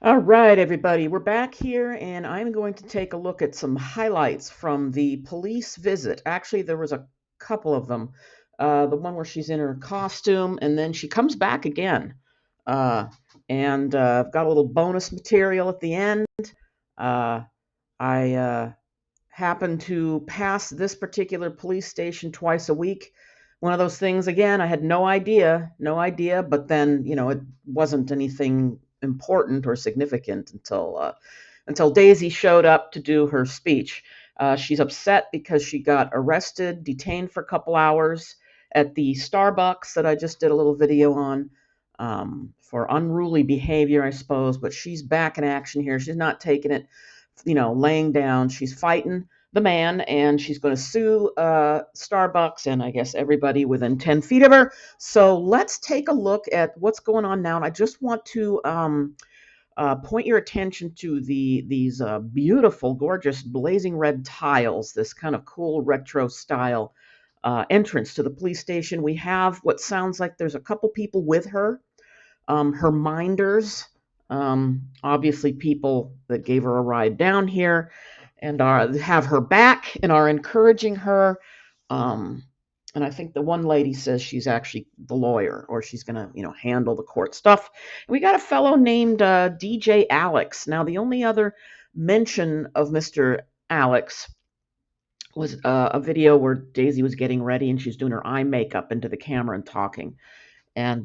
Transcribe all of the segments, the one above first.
All right, everybody, we're back here, and I'm going to take a look at some highlights from the police visit. Actually, there was a couple of them. The one where she's in her costume, and then she comes back again. Uh, and I've got a little bonus material at the end. Uh, I happen to pass this particular police station twice a week. One of those things, again, I had no idea, but then, it wasn't anything important or significant until Daisy showed up to do her speech. She's upset because she got arrested, detained for a couple hours at the Starbucks that I just did a little video on, for unruly behavior, I suppose. But she's back in action here. She's not taking it, laying down. She's fighting the man, and she's going to sue Starbucks and I guess everybody within 10 feet of her. So let's take a look at what's going on now. And I just want to point your attention to these beautiful, gorgeous, blazing red tiles, this kind of cool retro style entrance to the police station. We have what sounds like there's a couple people with her, her minders, obviously people that gave her a ride down here and have her back and are encouraging her. Um, and I think the one lady says she's actually the lawyer, or she's going to, handle the court stuff. And we got a fellow named DJ Alex. Now, the only other mention of Mr. Alex was a video where Daisy was getting ready and she's doing her eye makeup into the camera and talking. And,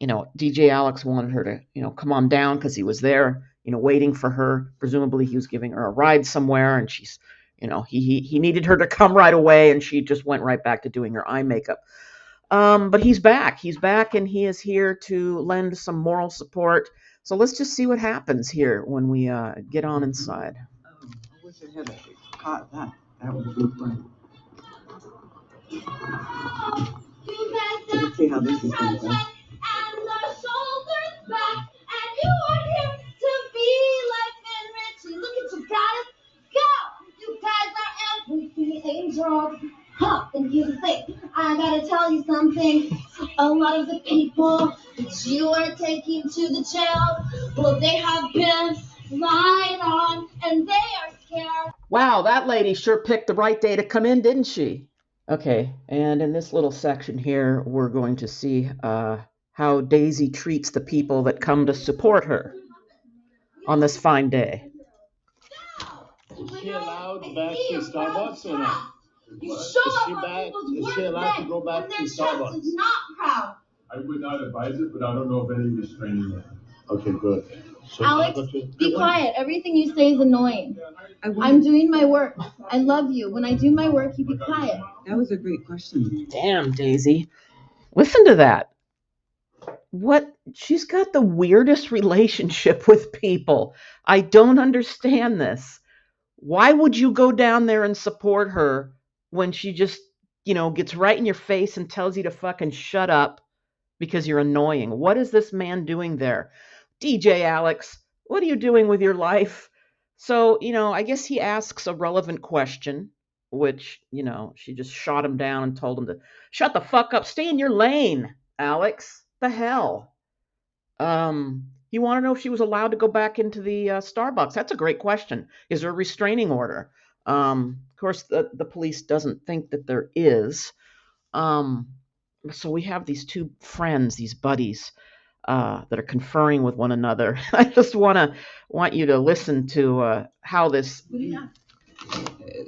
DJ Alex wanted her to, come on down because he was there, waiting for her. Presumably he was giving her a ride somewhere, and she's, he needed her to come right away, and she just went right back to doing her eye makeup. But he's back. He's back, and he is here to lend some moral support. So let's just see what happens here when we get on inside. I wish I had caught that. That would be fun. Let's see how this is going to go. Huh, and here's the thing, I gotta tell you something. A lot of the people that you are taking to the jail, well, they have been lied on, and they are scared. Wow, that lady sure picked the right day to come in, didn't she? Okay, and in this little section here, we're going to see how Daisy treats the people that come to support her on this fine day. Is she allowed back to Starbucks or not? You Is show she up back? on people's Is work she allowed to day, go back and to their chest Starbucks? is not proud. I would not advise it, but I don't know of any restraining order. Okay, good. So Alex, be quiet. Everything you say is annoying. I'm doing my work. I love you. When I do my work, you be quiet. That was a great question. Damn, Daisy. Listen to that. What? She's got the weirdest relationship with people. I don't understand this. Why would you go down there and support her when she just, gets right in your face and tells you to fucking shut up because you're annoying? What is this man doing there? DJ Alex, what are you doing with your life? So, I guess he asks a relevant question, which, she just shot him down and told him to shut the fuck up, stay in your lane, Alex. The hell? He wanted to know if she was allowed to go back into the Starbucks. That's a great question. Is there a restraining order? Of course, the police doesn't think that there is. Um, so we have these two friends, these buddies, that are conferring with one another. I just want you to listen to how this.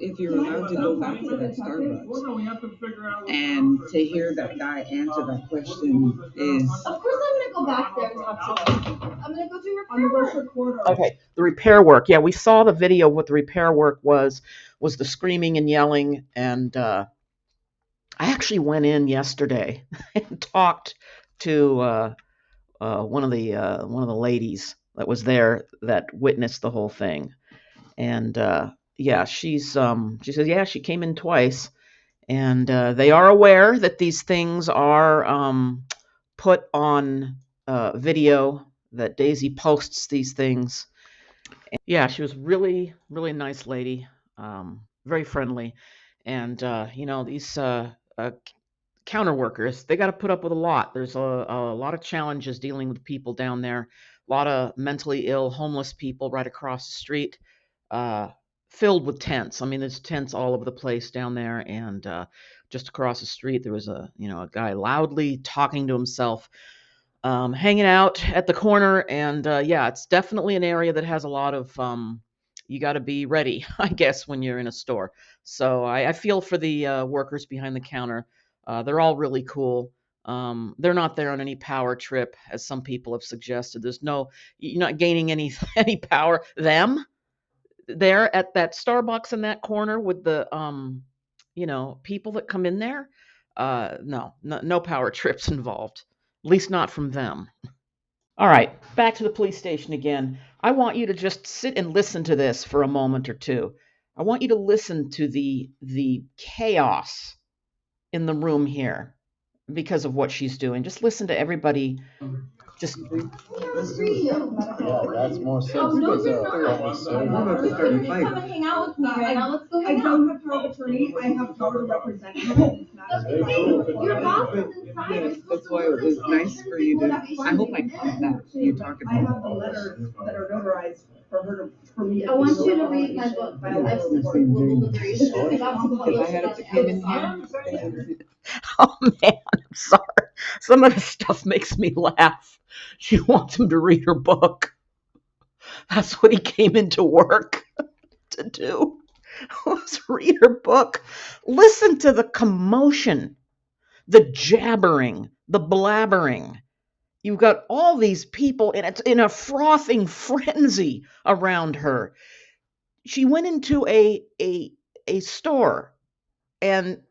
If you're allowed to go back to that Starbucks and to hear that guy answer that question is. Of course I'm gonna go back there and talk to him. I'm gonna go do repair work. Okay, the repair work. Yeah, we saw the video. What the repair work was the screaming and yelling. And I actually went in yesterday and talked to one of the ladies that was there that witnessed the whole thing. And yeah, she says, yeah, she came in twice, and they are aware that these things are put on video, that Daisy posts these things. And yeah, she was really, really nice lady, very friendly. And, these counter workers, they got to put up with a lot. There's a lot of challenges dealing with people down there, lot of mentally ill, homeless people right across the street, uh, filled with tents. I mean, there's tents all over the place down there, and just across the street there was a guy loudly talking to himself, hanging out at the corner. And yeah, it's definitely an area that has a lot of. You got to be ready, I guess, when you're in a store. So I feel for the workers behind the counter. They're all really cool. They're not there on any power trip, as some people have suggested. You're not gaining any any power. Them there at that Starbucks in that corner with the people that come in there. No power trips involved. At least not from them. All right, back to the police station again. I want you to just sit and listen to this for a moment or two. I want you to listen to the chaos in the room here because of what she's doing. Just listen to everybody. Just Yeah, that's more sense Oh, no, because you're not. I'm about to start a fight. Come and hang out with me right now. Let's go I hang out. don't have power of attorney, I have power to represent you in this matter. Hey, your boss is inside. You're supposed That's to why it was listen to nice him. for you to, Whatever you I hope I want. caught that, you talking I have about the all letters that are notarized for her for me to. I want you to read my book. Life's a Global Liberation. Because I had it to come in here and oh man, I'm sorry. Some of this stuff makes me laugh. She wants him to read her book. That's what he came into work to do. Was read her book. Listen to the commotion, the jabbering, the blabbering. You've got all these people, and it's in a frothing frenzy around her. She went into a store and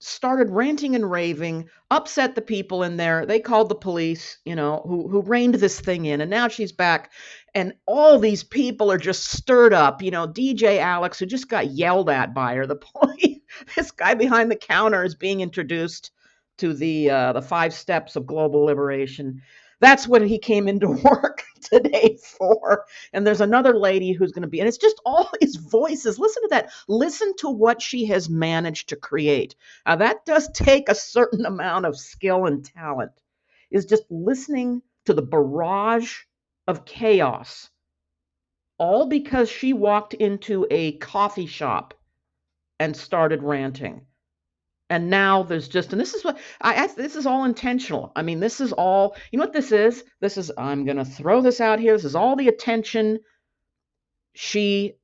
started ranting and raving, upset the people in there. They called the police, who reined this thing in, and now she's back, and all these people are just stirred up. DJ Alex, who just got yelled at by her, the police. This guy behind the counter is being introduced to the 5 steps of global liberation. That's what he came into work today for. And there's another lady who's going to be, and it's just all these voices. Listen to that. Listen to what she has managed to create. Now, that does take a certain amount of skill and talent, is just listening to the barrage of chaos, all because she walked into a coffee shop and started ranting. And now there's just, and this is what this is all intentional. I mean, this is all, you know what this is? I'm going to throw this out here. This is all the attention she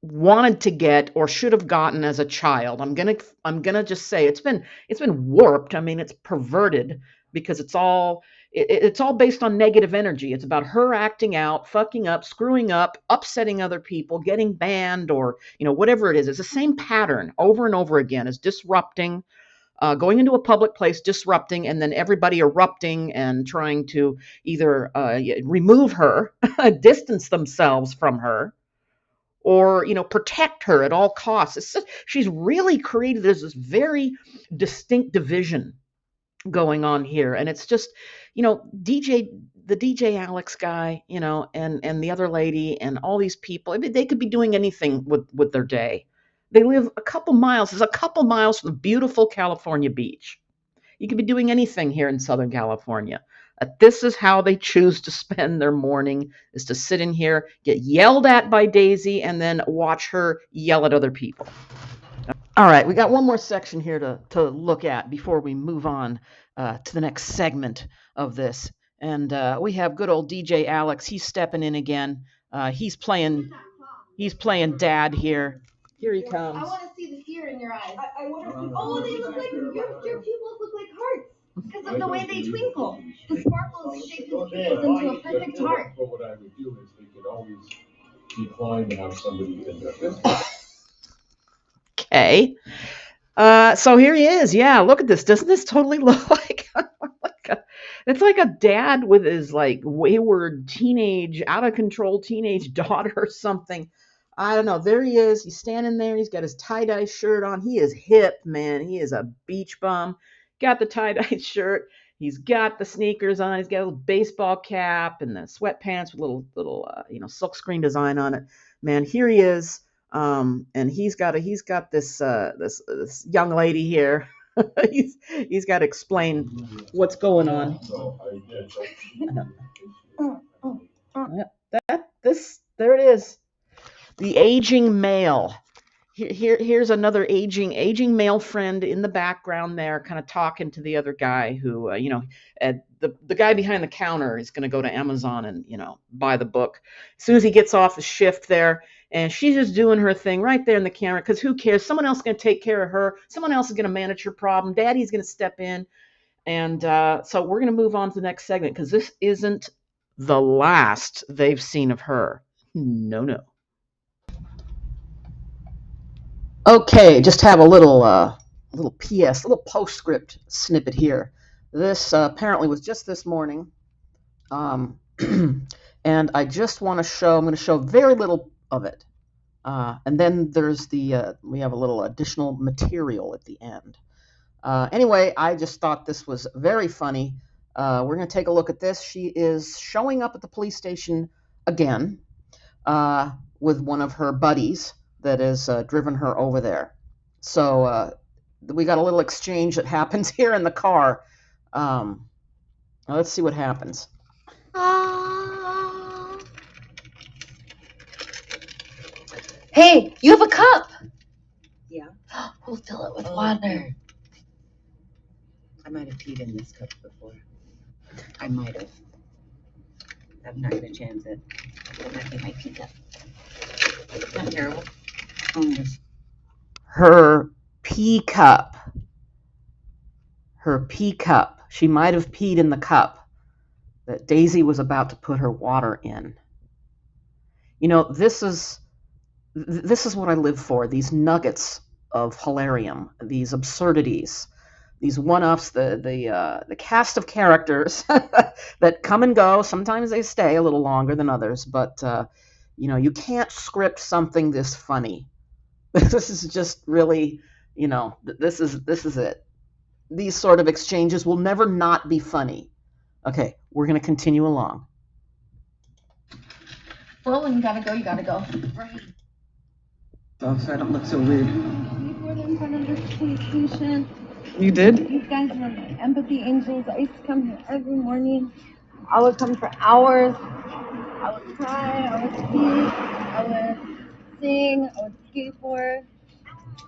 wanted to get or should have gotten as a child. I'm gonna just say it's been warped. I mean, it's perverted because it's all based on negative energy. It's about her acting out, fucking up, screwing up, upsetting other people, getting banned, or whatever it is. It's the same pattern over and over again. Is disrupting, going into a public place, disrupting, and then everybody erupting and trying to either remove her, distance themselves from her, or protect her at all costs. She's really created this very distinct division going on here, and it's just DJ the DJ Alex guy, and the other lady and all these people. I mean, they could be doing anything with their day. They live a couple miles. There's a couple miles from the beautiful California beach. You could be doing anything here in Southern California. This is how they choose to spend their morning, is to sit in here, get yelled at by Daisy, and then watch her yell at other people. All right, we got one more section here to look at before we move on to the next segment of this. And we have good old DJ Alex. He's stepping in again. He's playing dad here. Here he comes. I want to see the fear in your eyes. I want to see. Oh, they look like your pupils look like hearts because of the way they twinkle. The sparkles shape his pupils into a perfect heart. But what I would do is they could always decline to have somebody in there. Okay. So here he is. Yeah, look at this. Doesn't this totally look like it's like a dad with his like wayward out of control teenage daughter or something. I don't know. There he is. He's standing there. He's got his tie-dye shirt on. He is hip, man. He is a beach bum. Got the tie-dye shirt. He's got the sneakers on. He's got a little baseball cap and the sweatpants with little silkscreen design on it. Man, here he is. And he's got this young lady here. he's got to explain what's going on. There it is. The aging male. Here's another aging male friend in the background there, kind of talking to the other guy who, the guy behind the counter is going to go to Amazon and buy the book. As soon as he gets off the shift there, and she's just doing her thing right there in the camera because who cares? Someone else is going to take care of her. Someone else is going to manage her problem. Daddy's going to step in, and so we're going to move on to the next segment because this isn't the last they've seen of her. No, no. Okay, just have a little PS, little postscript snippet here. This apparently was just this morning, um, and I just want to show. I'm going to show very little of it, and then there's we have a little additional material at the end. Anyway, I just thought this was very funny. We're going to take a look at this. She is showing up at the police station again with one of her buddies that has driven her over there. So we got a little exchange that happens here in the car. Let's see what happens. Hey, you have a cup. Yeah, We'll fill it with water. I might have peed in this cup before. I might have. I'm not gonna chance it. That might be my pee cup. Not terrible. Her pee cup. Her pee cup. She might have peed in the cup that Daisy was about to put her water in. This is what I live for, these nuggets of hilarium, these absurdities, these one-ups, the cast of characters that come and go. Sometimes they stay a little longer than others, but you can't script something this funny. This is just really, this is it. These sort of exchanges will never not be funny. Okay, we're going to continue along. Well, when you gotta go, you gotta go. Right. Oh, so I don't look so weird. We were in front of this police station. You did? You guys were my empathy angels. I used to come here every morning. I would come for hours. I would cry. I would speak. I would sing. I would skateboard.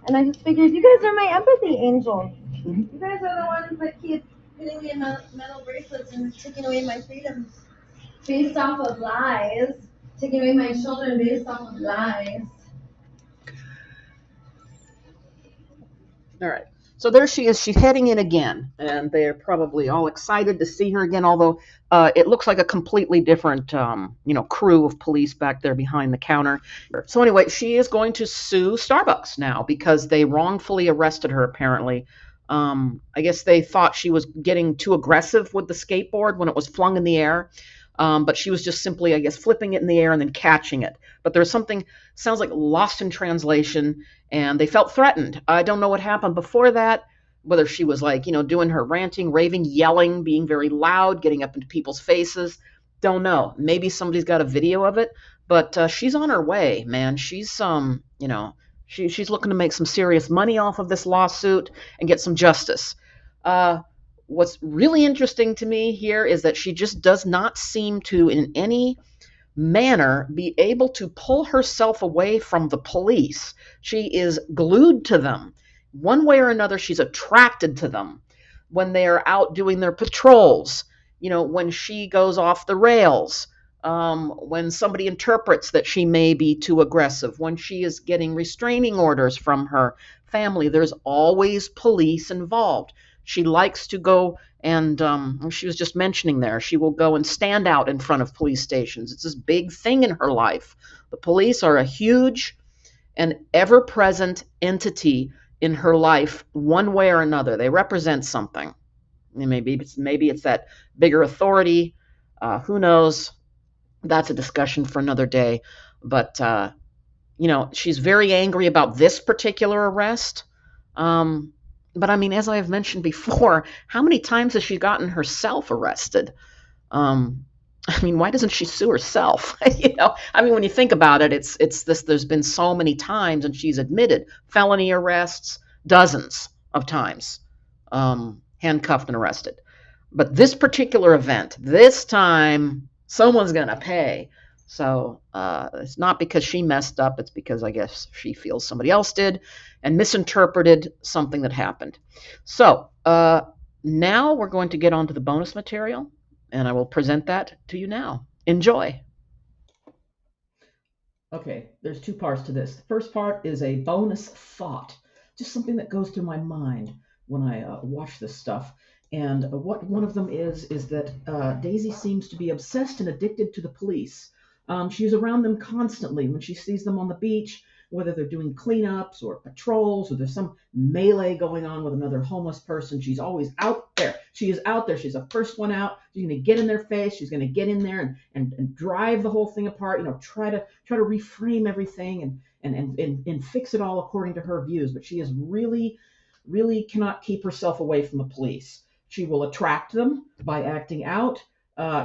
And I just figured, you guys are my empathy angels. You guys are the ones that keep putting me in metal bracelets and taking away my freedoms based off of lies. Taking away my children based off of lies. All right. So there she is. She's heading in again, and they're probably all excited to see her again, although it looks like a completely different, crew of police back there behind the counter. So anyway, she is going to sue Starbucks now because they wrongfully arrested her, apparently. I guess they thought she was getting too aggressive with the skateboard when it was flung in the air. But she was just simply, I guess, flipping it in the air and then catching it. But there's something, sounds like lost in translation, and they felt threatened. I don't know what happened before that, whether she was doing her ranting, raving, yelling, being very loud, getting up into people's faces. Don't know. Maybe somebody's got a video of it, but she's on her way, man. She's she's looking to make some serious money off of this lawsuit and get some justice. What's really interesting to me here is that she just does not seem to, in any manner, be able to pull herself away from the police. She is glued to them. One way or another, she's attracted to them when they are out doing their patrols, when she goes off the rails, when somebody interprets that she may be too aggressive, when she is getting restraining orders from her family. There's always police involved. She likes to go and, she was just mentioning there, she will go and stand out in front of police stations. It's this big thing in her life. The police are a huge and ever-present entity in her life, one way or another. They represent something. Maybe it's that bigger authority. Who knows? That's a discussion for another day. But, she's very angry about this particular arrest. But I mean, as I have mentioned before, how many times has she gotten herself arrested? Why doesn't she sue herself? When you think about it, it's this. There's been so many times, and she's admitted felony arrests, dozens of times, handcuffed and arrested. But this particular event, this time, Someone's gonna pay. So it's not because she messed up, it's because I guess she feels somebody else did and misinterpreted something that happened. So now we're going to get on to the bonus material, and I will present that to you now. Enjoy. Okay, there's two parts to this. The first part is a bonus thought, just something that goes through my mind when I watch this stuff. And what one of them is that Daisy seems to be obsessed and addicted to the police. She's around them constantly when she sees them on the beach, whether they're doing cleanups or patrols or there's some melee going on with another homeless person. She's always out there. She is out there. She's the first one out. She's going to get in their face. She's going to get in there and drive the whole thing apart. Try to reframe everything and fix it all according to her views. But she is really cannot keep herself away from the police. She will attract them by acting out.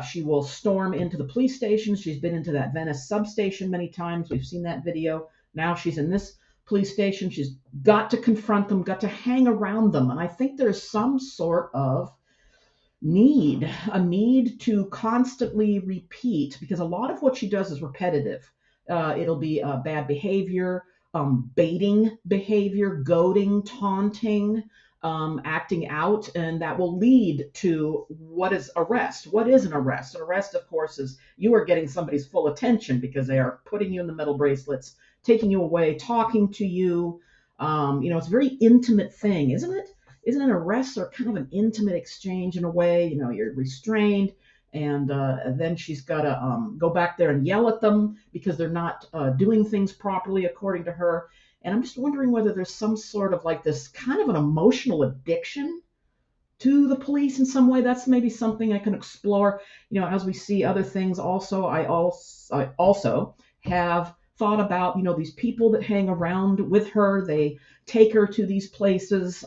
She will storm into the police station. She's been into that Venice substation many times. We've seen that video. Now she's in this police station. She's got to confront them, got to hang around them. And I think there's some sort of a need to constantly repeat, because a lot of what she does is repetitive. It'll be bad behavior, baiting behavior, goading, taunting, acting out, and that will lead to what is arrest. What is an arrest? An arrest, of course, is you are getting somebody's full attention because they are putting you in the metal bracelets, taking you away, talking to you. It's a very intimate thing, isn't it? Isn't an arrest or kind of an intimate exchange in a way? You're restrained, and then she's got to go back there and yell at them because they're not doing things properly according to her. And I'm just wondering whether there's some sort of like this kind of an emotional addiction to the police in some way. That's maybe something I can explore, as we see other things. Also, I also have thought about, these people that hang around with her. They take her to these places.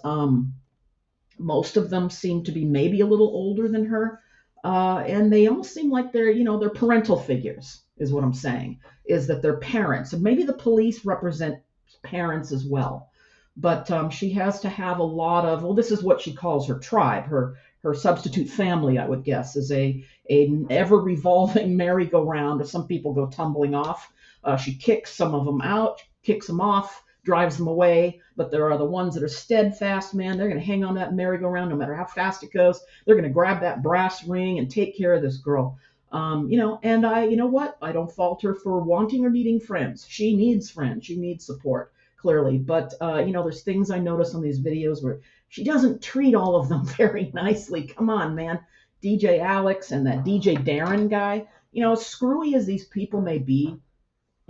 Most of them seem to be maybe a little older than her. And they almost seem like they're parental figures, is what I'm saying, is that they're parents. And maybe the police represent parents as well. But she has to have a lot of, well, this is what she calls her tribe, her substitute family, I would guess, is a ever revolving merry-go-round. If some people go tumbling off, she kicks some of them out, kicks them off, drives them away. But there are the ones that are steadfast, man. They're going to hang on that merry-go-round no matter how fast it goes. They're going to grab that brass ring and take care of this girl. And you know what? I don't fault her for wanting or needing friends. She needs friends. She needs support, clearly. But, there's things I notice on these videos where she doesn't treat all of them very nicely. Come on, man. DJ Alex and that DJ Darren guy, as screwy as these people may be,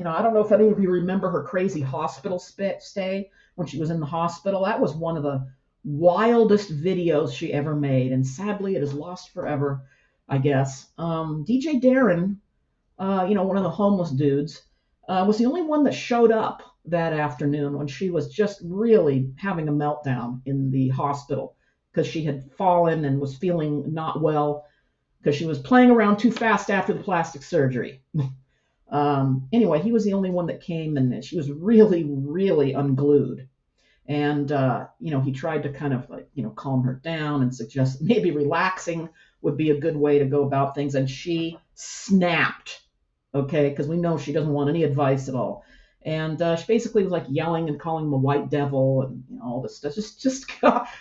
I don't know if any of you remember her crazy hospital stay when she was in the hospital. That was one of the wildest videos she ever made. And sadly, it is lost forever, I guess. DJ Darren, one of the homeless dudes, was the only one that showed up that afternoon when she was just really having a meltdown in the hospital because she had fallen and was feeling not well because she was playing around too fast after the plastic surgery. Anyway, he was the only one that came, and she was really unglued. And, he tried to kind of calm her down and suggest maybe relaxing would be a good way to go about things. And she snapped, okay, because we know she doesn't want any advice at all. And she basically was like yelling and calling him a white devil and all this stuff. Just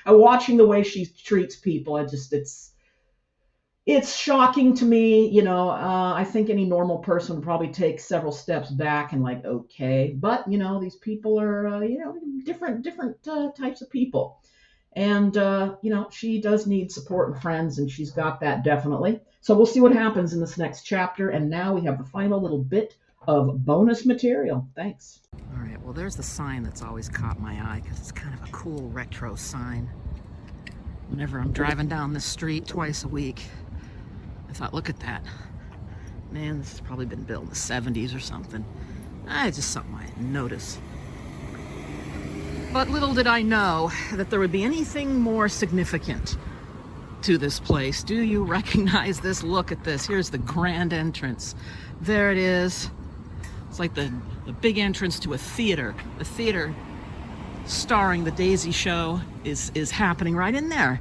watching the way she treats people, it's shocking to me. I think any normal person would probably take several steps back and like, okay, but these people are different types of people. And she does need support and friends, and she's got that definitely. So we'll see what happens in this next chapter. And now we have the final little bit of bonus material. Thanks. All right, well, there's the sign that's always caught my eye because it's kind of a cool retro sign. Whenever I'm driving down this street twice a week, I thought, look at that. Man, this has probably been built in the 70s or something. It's just something I didn't notice. But little did I know that there would be anything more significant to this place. Do you recognize this? Look at this. Here's the grand entrance. There it is. It's like the big entrance to a theater. The theater starring the Daisy show is happening right in there.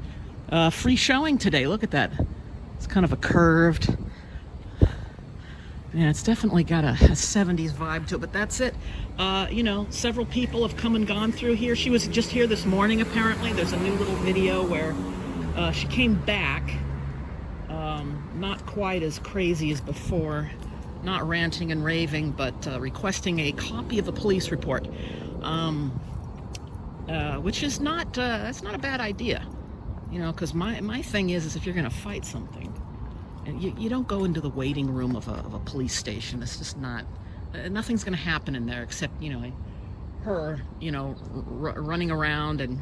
Free showing today. Look at that. It's kind of a curved Yeah, it's definitely got a 70s vibe to it, but that's it. You know, several people have come and gone through here. She was just here this morning, apparently. There's a new little video where she came back, not quite as crazy as before, not ranting and raving, but requesting a copy of the police report, which is not, that's not a bad idea, you know, because my thing is if you're going to fight something, and you don't go into the waiting room of a police station. It's just not, nothing's going to happen in there except, you know, her, you know, running around and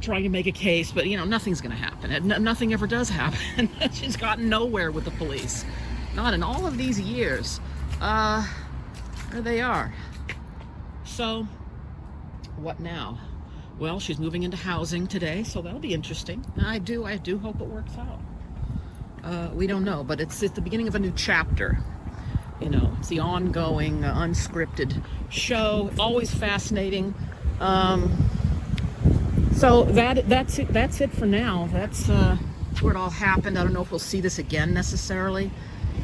trying to make a case, but, you know, nothing's going to happen. Nothing ever does happen. She's gotten nowhere with the police. Not in all of these years. There they are. So, what now? Well, she's moving into housing today, so that'll be interesting. I do hope it works out. We don't know, but it's at the beginning of a new chapter. You know, it's the ongoing, unscripted show. Always fascinating. So that's it. That's it for now. That's where it all happened. I don't know if we'll see this again necessarily.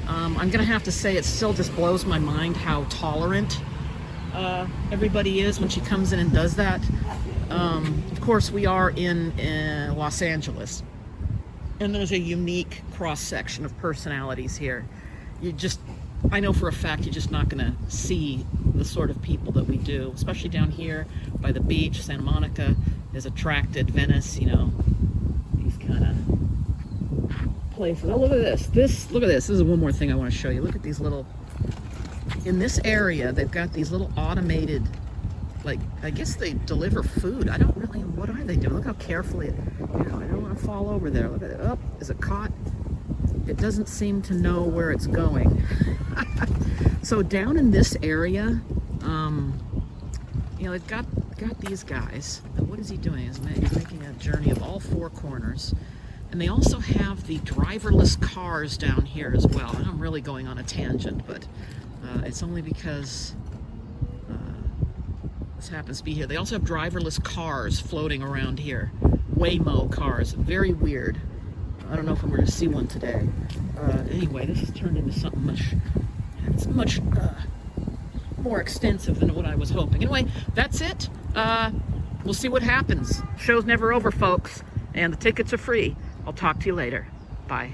I'm gonna have to say it still just blows my mind how tolerant everybody is when she comes in and does that. Of course, we are in Los Angeles. And there's a unique cross-section of personalities here. I know for a fact you're just not gonna see the sort of people that we do, especially down here by the beach. Santa Monica has attracted Venice, you know, these kind of places. Oh, look at this. Look at this. This is one more thing I want to show you. Look at these little, in this area, they've got these little automated, like, I guess they deliver food. I don't really, what are they doing? Look how carefully, you know, I don't want to fall over there. Look at it. Oh, is it caught? It doesn't seem to know where it's going. So down in this area, you know, they've got these guys. What is he doing? He's making a journey of all four corners. And they also have the driverless cars down here as well. And I'm really going on a tangent, but it's only because this happens to be here. They also have driverless cars floating around here. Waymo cars. Very weird. I don't know if I'm going to see one today. Anyway, this has turned into something much more extensive than what I was hoping. Anyway, that's it. We'll see what happens. Show's never over, folks, and the tickets are free. I'll talk to you later. Bye.